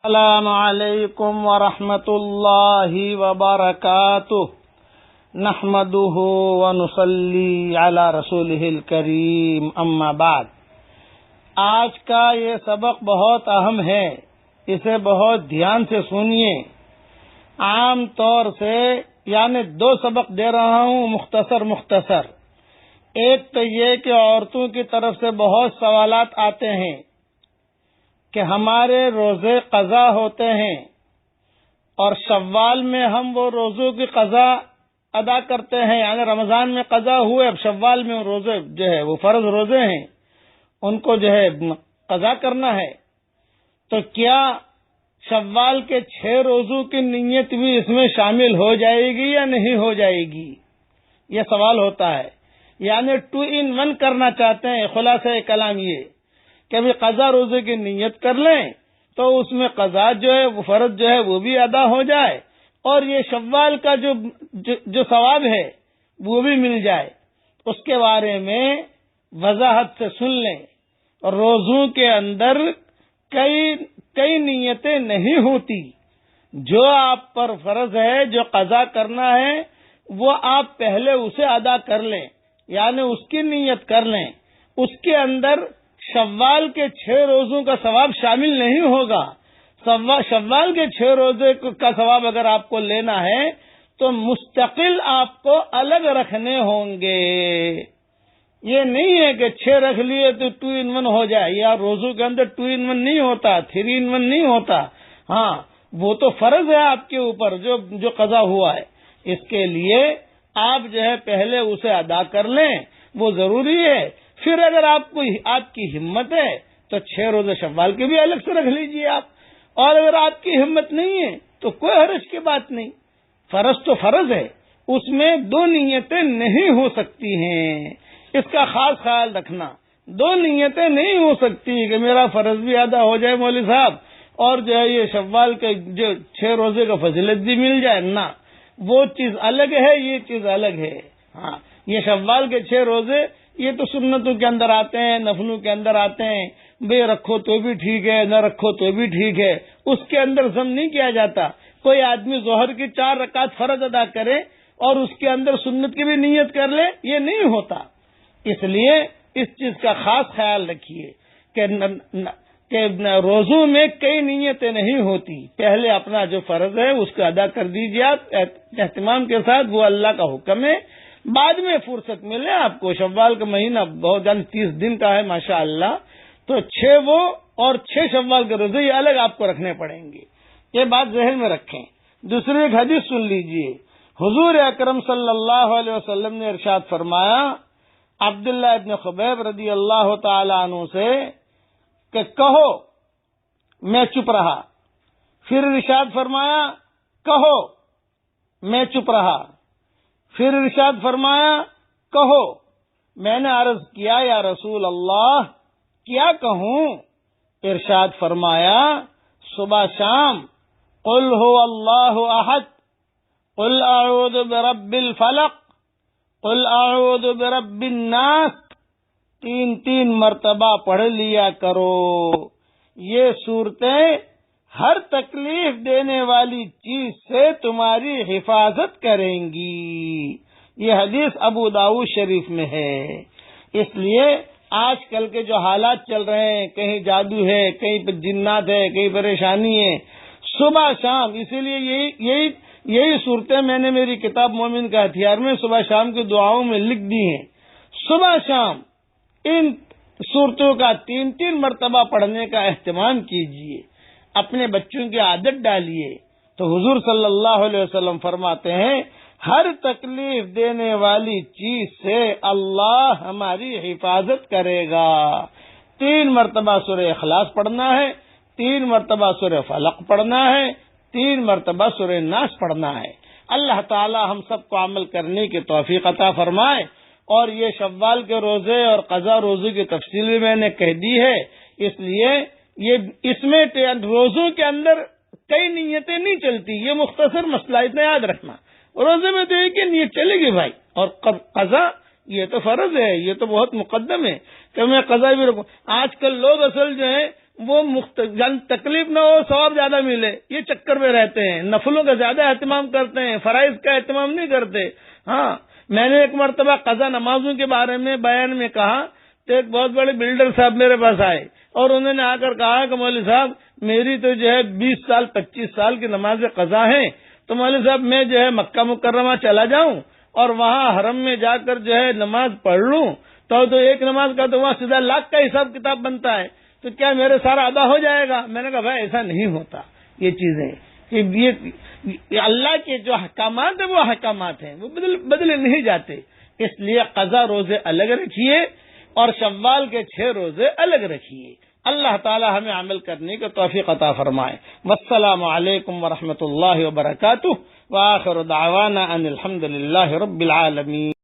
السلام علیکم ورحمۃ اللہ وبرکاتہ نحمده ونصلی علی رسولہ الکریم اما بعد۔ آج کا یہ سبق بہت اہم ہے، اسے بہت دھیان سے سنیے۔ عام طور سے دو سبق دے رہا ہوں مختصر۔ ایک تو یہ کہ عورتوں کی طرف سے بہت سوالات آتے ہیں کہ ہمارے روزے قضا ہوتے ہیں اور شوال میں ہم وہ روزوں کی قضا ادا کرتے ہیں، رمضان میں قضا ہوئے، اب شوال میں روزے وہ فرض روزے ہیں، ان کو قضا کرنا ہے، تو کیا شوال کے 6 روزوں کی نیت بھی اس میں شامل ہو جائے گی یا نہیں ہو جائے گی؟ یہ سوال ہوتا ہے، 2 in 1 کرنا چاہتے ہیں۔ خلاصہ کلام یہ کہ ابھی قضا روزے کی نیت کر لیں تو اس میں قضا وہ فرض وہ بھی ادا ہو جائے، اور یہ شوال کا جو ثواب ہے وہ بھی مل جائے۔ اس کے بارے میں وضاحت سے سن لیں۔ روزوں کے اندر کئی نیتیں نہیں ہوتی، جو آپ پر فرض ہے، جو قضا کرنا ہے وہ آپ پہلے اسے ادا کر لیں، اس کی نیت کر لیں۔ اس کے اندر شوال کے 6 روزوں کا ثواب شامل نہیں ہوگا۔ شوال کے 6 روزے کا ثواب اگر آپ کو لینا ہے تو مستقل آپ کو الگ رکھنے ہوں گے۔ یہ نہیں ہے کہ 6 رکھ لیے تو 2 in 1 ہو جائے، یا روزوں کے اندر 2 in 1 نہیں ہوتا، 3 in 1 نہیں ہوتا۔ ہاں، وہ تو فرض ہے آپ کے اوپر جو قضا ہوا ہے، اس کے لیے آپ پہلے اسے ادا کر لیں، وہ ضروری ہے۔ پھر اگر آپ کی ہمت ہے تو 6 روزے شوال کے بھی الگ سے رکھ لیجئے آپ، اور اگر آپ کی ہمت نہیں ہے تو کوئی حرج کی بات نہیں۔ فرض تو فرض ہے، اس میں 2 نیتیں نہیں ہو سکتی ہیں، اس کا خاص خیال رکھنا۔ 2 نیتیں نہیں ہو سکتی کہ میرا فرض بھی ادا ہو جائے مولوی صاحب، اور یہ شوال کے 6 روزے کا فضیلت بھی مل جائے، نہ، وہ چیز الگ ہے، یہ چیز الگ ہے۔ ہاں، یہ شوال کے 6 روزے یہ تو سنتوں کے اندر آتے ہیں، نفلوں کے اندر آتے ہیں، بے رکھو تو بھی ٹھیک ہے، نہ رکھو تو بھی ٹھیک ہے، اس کے اندر ضم نہیں کیا جاتا۔ کوئی آدمی ظہر کی 4 رکعت فرض ادا کرے اور اس کے اندر سنت کی بھی نیت کر لے، یہ نہیں ہوتا۔ اس لیے اس چیز کا خاص خیال رکھیے کہ روزوں میں کئی نیتیں نہیں ہوتی، پہلے اپنا جو فرض ہے اس کو ادا کر دیجیے آپ اہتمام کے ساتھ، وہ اللہ کا حکم ہے۔ بعد میں فرصت ملے آپ کو، شوال کا مہینہ بہت 30 دن کا ہے ماشاءاللہ، تو 6 وہ اور 6 شوال کے روزے یہ الگ آپ کو رکھنے پڑیں گے، یہ بات ذہن میں رکھیں۔ دوسری ایک حدیث سن لیجئے۔ حضور اکرم صلی اللہ علیہ وسلم نے ارشاد فرمایا عبداللہ ابن خبیب رضی اللہ تعالی عنہ سے کہ کہو، میں چپ رہا۔ پھر ارشاد فرمایا کہو، میں چپ رہا۔ پھر ارشاد فرمایا کہو۔ میں نے عرض کیا یا رسول اللہ کیا کہوں؟ ارشاد فرمایا صبح شام قل هو اللہ احد، قل اعوذ برب الفلق، قل اعوذ برب الناس، 3 مرتبہ پڑھ لیا کرو۔ یہ صورتیں ہر تکلیف دینے والی چیز سے تمہاری حفاظت کریں گی۔ یہ حدیث ابو داؤد شریف میں ہے۔ اس لیے آج کل کے جو حالات چل رہے ہیں، کہیں جادو ہے، کہیں جنات ہے، کہیں پریشانی ہے، صبح شام، اسی لیے یہی صورتیں میں نے میری کتاب مومن کا ہتھیار میں صبح شام کی دعاؤں میں لکھ دی ہیں۔ صبح شام ان صورتوں کا 3 مرتبہ پڑھنے کا اہتمام کیجیے، اپنے بچوں کی عادت ڈالیے۔ تو حضور صلی اللہ علیہ وسلم فرماتے ہیں ہر تکلیف دینے والی چیز سے اللہ ہماری حفاظت کرے گا۔ 3 مرتبہ سورہ اخلاص پڑھنا ہے، 3 مرتبہ سورہ فلق پڑھنا ہے، 3 مرتبہ سورہ ناس پڑھنا ہے۔ اللہ تعالی ہم سب کو عمل کرنے کی توفیق عطا فرمائے۔ اور یہ شوال کے روزے اور قضا روزے کی تفصیل بھی میں نے کہہ دی ہے، اس لیے اس میں روزوں کے اندر کئی نیتیں نہیں چلتی، یہ مختصر مسئلہ اتنا یاد رکھنا۔ روزے میں تو ایک ہی نیت چلے گی بھائی، اور قضا یہ تو فرض ہے، یہ تو بہت مقدم ہے کہ میں قضا بھی رکھوں۔ آج کل لوگ اصل وہ تکلیف نہ ہو، ثواب زیادہ ملے، یہ چکر میں رہتے ہیں، نفلوں کا زیادہ اہتمام کرتے ہیں، فرائض کا اہتمام نہیں کرتے۔ ہاں، میں نے ایک مرتبہ قضا نمازوں کے بارے میں بیان میں کہا تو ایک بہت بڑے بلڈر صاحب میرے پاس آئے اور انہوں نے آ کر کہا کہ مولوی صاحب میری تو 20 سال 25 سال کی نماز قضا ہیں، تو مولوی صاحب میں مکہ مکرمہ چلا جاؤں اور وہاں حرم میں جا کر نماز پڑھ لوں تو ایک نماز کا تو وہاں سیدھا لاکھ کا حساب کتاب بنتا ہے، تو کیا میرے سارا ادا ہو جائے گا؟ میں نے کہا بھائی ایسا نہیں ہوتا، یہ چیزیں یہ اللہ کے جو احکامات ہیں وہ احکامات ہیں، وہ بدلے نہیں جاتے۔ اس لیے قضا روزے الگ رکھیے اور شوال کے 6 روزے الگ رکھیے۔ اللہ تعالی ہمیں عمل کرنے کا توفیق عطا فرمائے۔ والسلام علیکم ورحمۃ اللہ وبرکاتہ، وآخر دعوانا ان الحمد للہ رب العالمین۔